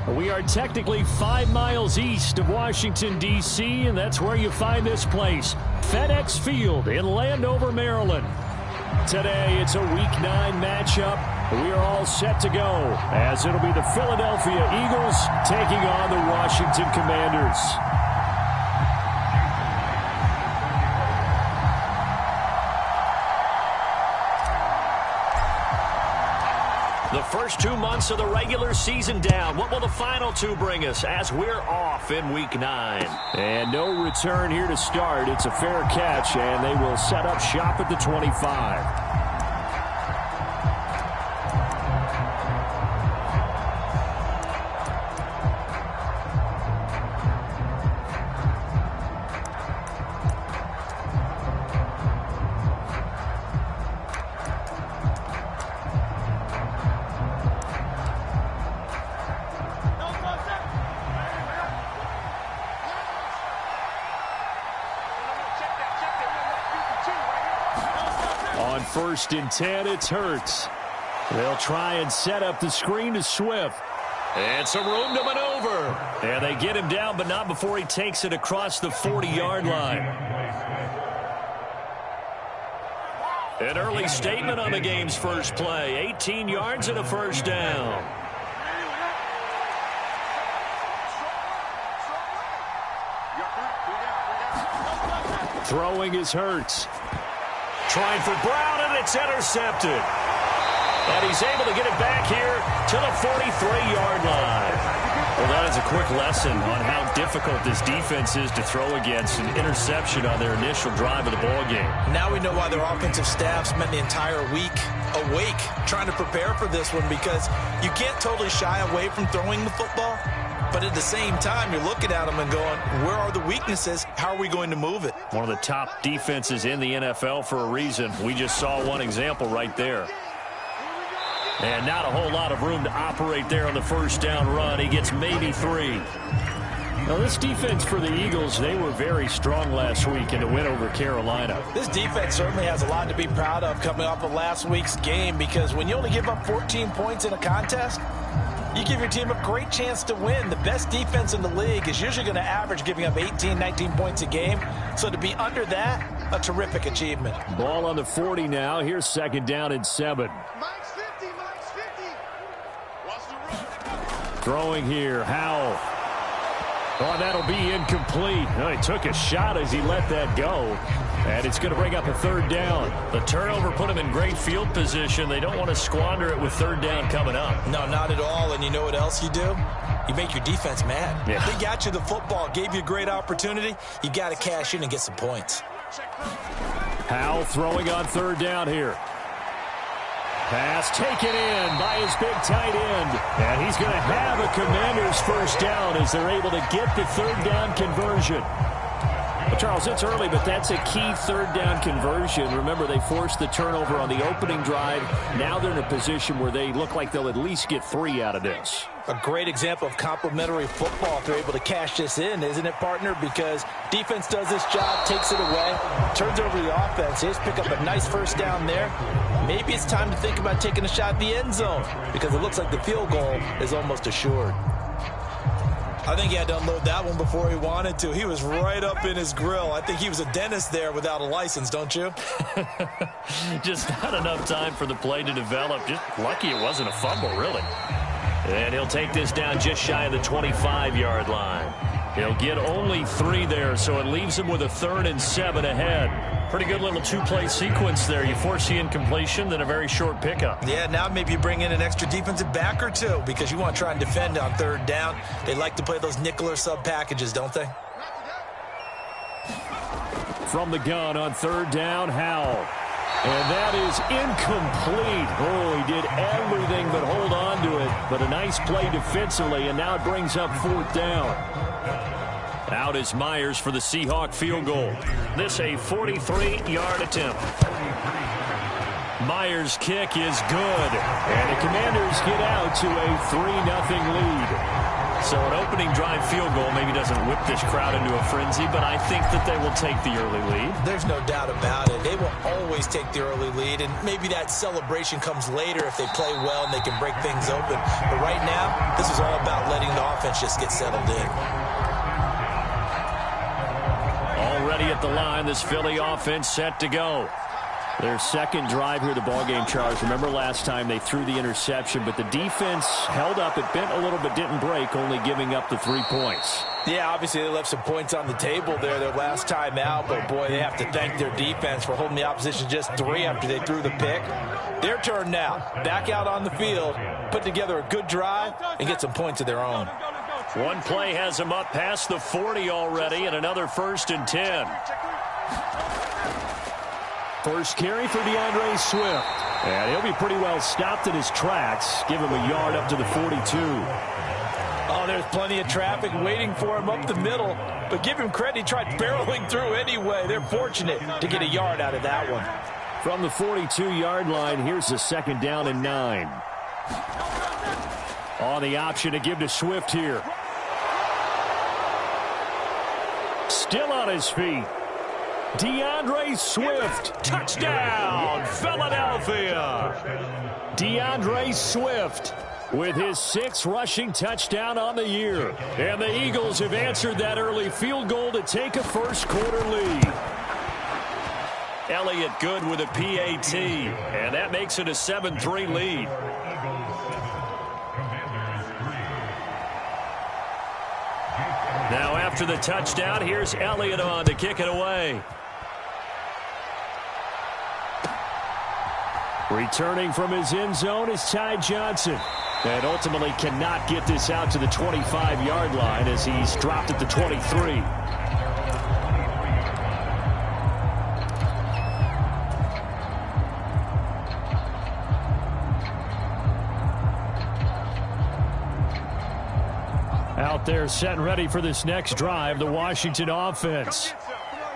We are technically 5 miles east of Washington, D.C., and that's where you find this place, FedEx Field in Landover, Maryland. Today, it's a Week 9 matchup. We are all set to go, as it'll be the Philadelphia Eagles taking on the Washington Commanders. The first 2 months of the regular season down. What will the final 2 bring us as we're off in Week 9? And no return here to start. It's a fair catch, and they will set up shop at the 25. On 1st and 10, it's Hurts. They'll try and set up the screen to Swift. And some room to maneuver. And they get him down, but not before he takes it across the 40-yard line. An early statement on the game's first play. 18 yards and a first down. Throwing is Hurts. Trying for Brown, and it's intercepted. And he's able to get it back here to the 43-yard line. Well, that is a quick lesson on how difficult this defense is to throw against an interception on their initial drive of the ballgame. Now we know why their offensive staff spent the entire week awake trying to prepare for this one, because you can't totally shy away from throwing the football. But at the same time, you're looking at them and going, where are the weaknesses? How are we going to move it? One of the top defenses in the NFL for a reason. We just saw one example right there. And not a whole lot of room to operate there on the first down run. He gets maybe 3. Now, this defense for the Eagles, they were very strong last week in the win over Carolina. This defense certainly has a lot to be proud of coming off of last week's game, because when you only give up 14 points in a contest, you give your team a great chance to win. The best defense in the league is usually going to average giving up 18, 19 points a game. So to be under that, a terrific achievement. Ball on the 40 now. Here's 2nd down and 7. Throwing here, Howell. Oh, that'll be incomplete. Oh, he took a shot as he let that go. And it's going to bring up a 3rd down. The turnover put him in great field position. They don't want to squander it with 3rd down coming up. No, not at all. And you know what else you do? You make your defense mad. Yeah. They got you the football, gave you a great opportunity. You got to cash in and get some points. Howell throwing on 3rd down here. Pass taken in by his big tight end. And he's going to have a Commanders first down as they're able to get the 3rd down conversion. Well, Charles, it's early, but that's a key 3rd down conversion. Remember, they forced the turnover on the opening drive. Now they're in a position where they look like they'll at least get 3 out of this. A great example of complementary football if they're able to cash this in, isn't it, partner? Because defense does this job, takes it away, turns over the offense. They just pick up a nice first down there. Maybe it's time to think about taking a shot at the end zone, because it looks like the field goal is almost assured. I think he had to unload that one before he wanted to. He was right up in his grill. I think he was a dentist there without a license, don't you? Just not enough time for the play to develop. Just lucky it wasn't a fumble, really. And he'll take this down just shy of the 25-yard line. He'll get only 3 there, so it leaves him with a 3rd and 7 ahead. Pretty good little 2-play sequence there. You force the incompletion, then a very short pickup. Yeah, now maybe you bring in an extra defensive back or 2, because you want to try and defend on 3rd down. They like to play those nickel or sub packages, don't they? From the gun on 3rd down, Howell. And that is incomplete. Oh, he did everything but hold on to it. But a nice play defensively, and now it brings up 4th down. Out is Myers for the Seahawk field goal. This a 43-yard attempt. Myers' kick is good. And the Commanders get out to a 3-0 lead. So an opening drive field goal maybe doesn't whip this crowd into a frenzy, but I think that they will take the early lead. There's no doubt about it. They will always take the early lead, and maybe that celebration comes later if they play well and they can break things open. But right now, this is all about letting the offense just get settled in. Already at the line, this Philly offense set to go. Their second drive here, the ballgame, Charles. Remember last time they threw the interception, but the defense held up. It bent a little but didn't break, only giving up the 3 points. Yeah, obviously they left some points on the table there their last time out, but boy, they have to thank their defense for holding the opposition just 3 after they threw the pick. Their turn now. Back out on the field, put together a good drive, and get some points of their own. One play has them up past the 40 already, and another 1st and 10. First carry for DeAndre Swift. And he'll be pretty well stopped in his tracks. Give him a yard up to the 42. Oh, there's plenty of traffic waiting for him up the middle. But give him credit, he tried barreling through anyway. They're fortunate to get a yard out of that one. From the 42-yard line, here's the 2nd down and 9. On the option to give to Swift here. Still on his feet. DeAndre Swift, touchdown, Philadelphia. DeAndre Swift with his 6th rushing touchdown on the year. And the Eagles have answered that early field goal to take a first-quarter lead. Elliott good with a PAT, and that makes it a 7-3 lead. Now after the touchdown, here's Elliott on to kick it away. Returning from his end zone is Ty Johnson. And ultimately cannot get this out to the 25-yard line as he's dropped at the 23. Out there set and ready for this next drive, the Washington offense.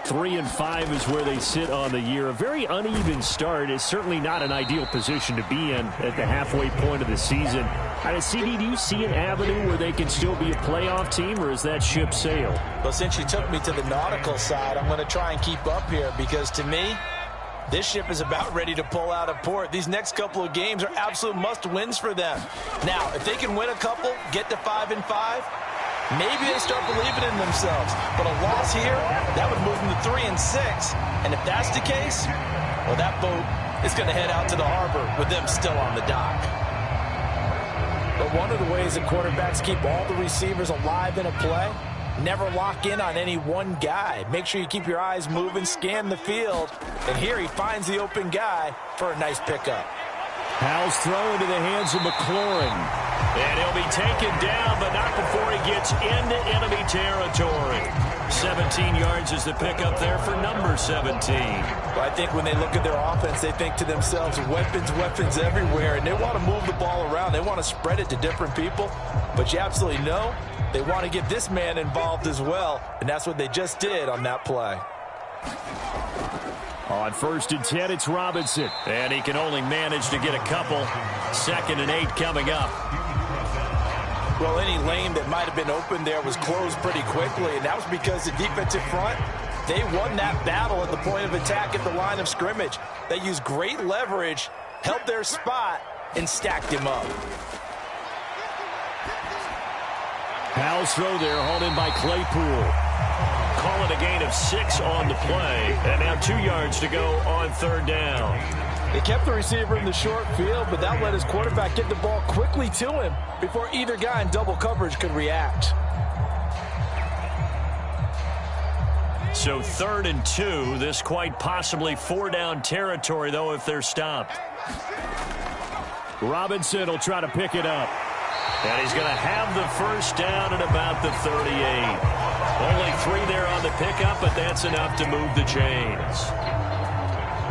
3-5 is where they sit on the year. A very uneven start is certainly not an ideal position to be in at the halfway point of the season. CD, do you see an avenue where they can still be a playoff team, or is that ship sailed? Well, since you took me to the nautical side, I'm going to try and keep up here because to me, this ship is about ready to pull out of port. These next couple of games are absolute must-wins for them. Now, if they can win a couple, get to 5-5, maybe they start believing in themselves. But a loss here, that would move them to 3-6. And if that's the case, well, that boat is going to head out to the harbor with them still on the dock. But one of the ways that quarterbacks keep all the receivers alive in a play, never lock in on any one guy. Make sure you keep your eyes moving, scan the field. And here he finds the open guy for a nice pickup. Howell's throw into the hands of McLaurin. And he'll be taken down, but not before he gets into enemy territory. 17 yards is the pickup there for number 17. Well, I think when they look at their offense, they think to themselves, weapons everywhere, and they want to move the ball around. They want to spread it to different people. But you absolutely know they want to get this man involved as well, and that's what they just did on that play. On 1st and 10, it's Robinson. And he can only manage to get a couple. 2nd and 8 coming up. Well, any lane that might have been open there was closed pretty quickly, and that was because the defensive front, they won that battle at the point of attack at the line of scrimmage. They used great leverage, held their spot, and stacked him up. Howell's throw there, hauled in by Claypool. Call it a gain of 6 on the play. And now 2 yards to go on 3rd down. They kept the receiver in the short field, but that let his quarterback get the ball quickly to him before either guy in double coverage could react. So 3rd and 2. This quite possibly 4-down territory, though, if they're stopped. Robinson will try to pick it up. And he's going to have the 1st down at about the 38. Only 3 there on the pickup, but that's enough to move the chains.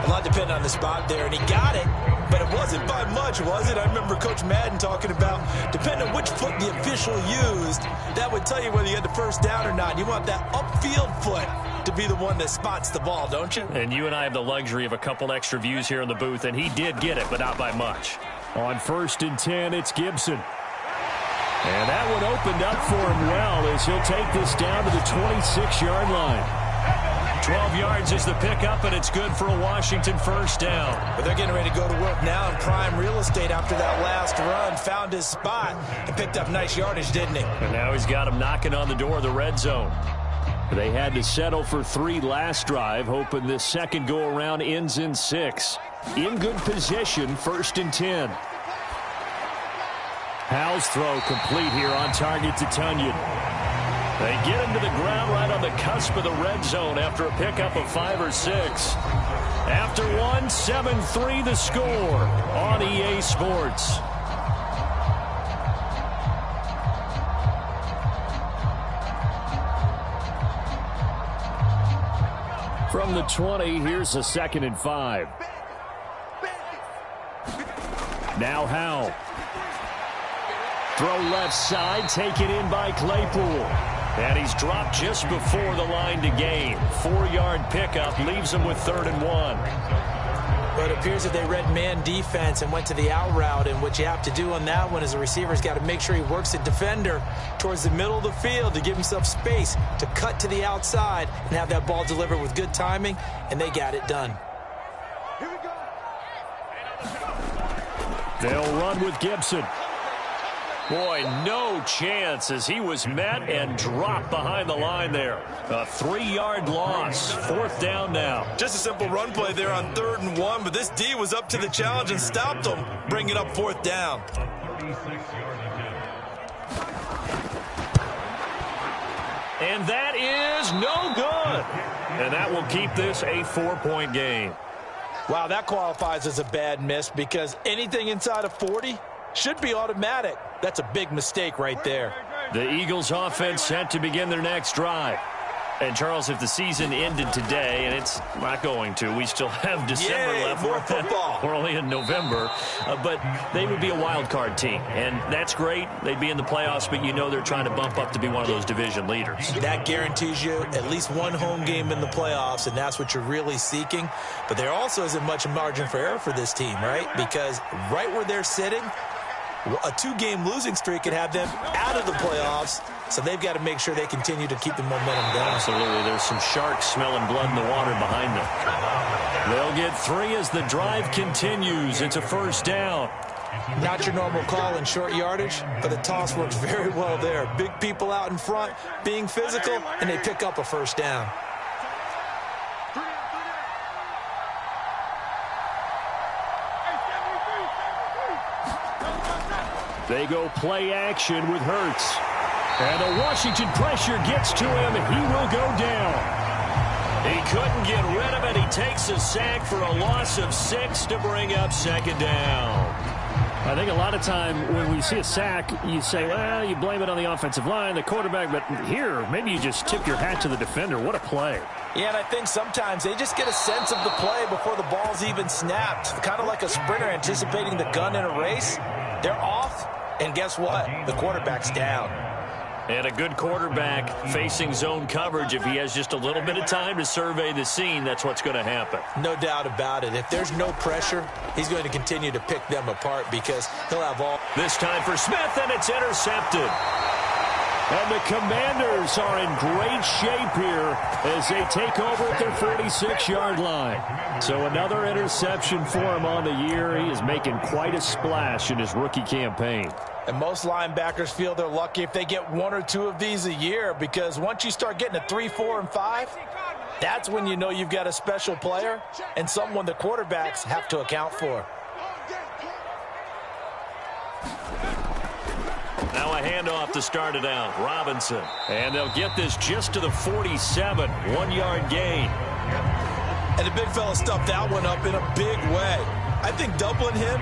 A lot depended on the spot there, and he got it, but it wasn't by much, was it? I remember Coach Madden talking about, depending on which foot the official used, that would tell you whether you had the 1st down or not. You want that upfield foot to be the one that spots the ball, don't you? And you and I have the luxury of a couple extra views here in the booth, and he did get it, but not by much. On 1st and 10, it's Gibson. And that one opened up for him well as he'll take this down to the 26-yard line. 12 yards is the pickup, and it's good for a Washington first down. But they're getting ready to go to work now in prime real estate after that last run. Found his spot and picked up nice yardage, didn't he? And now he's got him knocking on the door of the red zone. They had to settle for 3 last drive, hoping this second go-around ends in 6. In good position, 1st and 10. Howell's throw complete here on target to Tunyon. They get him to the ground right on the cusp of the red zone after a pickup of 5 or 6. After one, 7-3 the score on EA Sports. From the 20, here's a 2nd and 5. Now Howell. Throw left side, taken in by Claypool. And he's dropped just before the line to gain. 4-yard pickup leaves him with 3rd and 1. But it appears that they read man defense and went to the out route. And what you have to do on that one is the receiver's got to make sure he works the defender towards the middle of the field to give himself space to cut to the outside and have that ball delivered with good timing. And they got it done. They'll run with Gibson. Boy, no chance as he was met and dropped behind the line there. A 3-yard loss. 4th down now. Just a simple run play there on 3rd and 1, but this D was up to the challenge and stopped him, bringing up 4th down. And that is no good. And that will keep this a 4-point game. Wow, that qualifies as a bad miss because anything inside of 40 should be automatic. That's a big mistake right there. The Eagles offense set to begin their next drive. And, Charles, if the season ended today, and it's not going to, we still have December left. More football. We're only in November. But they would be a wild card team. And that's great. They'd be in the playoffs, but you know they're trying to bump up to be one of those division leaders. That guarantees you at least one home game in the playoffs, and that's what you're really seeking. But there also isn't much margin for error for this team, right? Because right where they're sitting, a 2-game losing streak could have them out of the playoffs, so they've got to make sure they continue to keep the momentum going. Absolutely. There's some sharks smelling blood in the water behind them. They'll get 3 as the drive continues. It's a 1st down. Not your normal call in short yardage, but the toss works very well there. Big people out in front, being physical, and they pick up a 1st down. They go play action with Hurts. And the Washington pressure gets to him, and he will go down. He couldn't get rid of it. He takes a sack for a loss of 6 to bring up 2nd down. I think a lot of time when we see a sack, you say, well, you blame it on the offensive line, the quarterback, but here, maybe you just tip your hat to the defender. What a play. Yeah, and I think sometimes they just get a sense of the play before the ball's even snapped. Kind of like a sprinter anticipating the gun in a race. They're off, and guess what? The quarterback's down. And a good quarterback facing zone coverage, if he has just a little bit of time to survey the scene, that's what's going to happen. No doubt about it. If there's no pressure, he's going to continue to pick them apart because he'll have all. This time for Smith, and it's intercepted. And the Commanders are in great shape here as they take over at their 46-yard line. So another interception for him on the year. He is making quite a splash in his rookie campaign. And most linebackers feel they're lucky if they get 1 or 2 of these a year, because once you start getting to 3, 4, and 5, that's when you know you've got a special player and someone the quarterbacks have to account for. Now a handoff to start it out. Robinson. And they'll get this just to the 47. 1-yard gain. And the big fella stuffed that one up in a big way. I think doubling him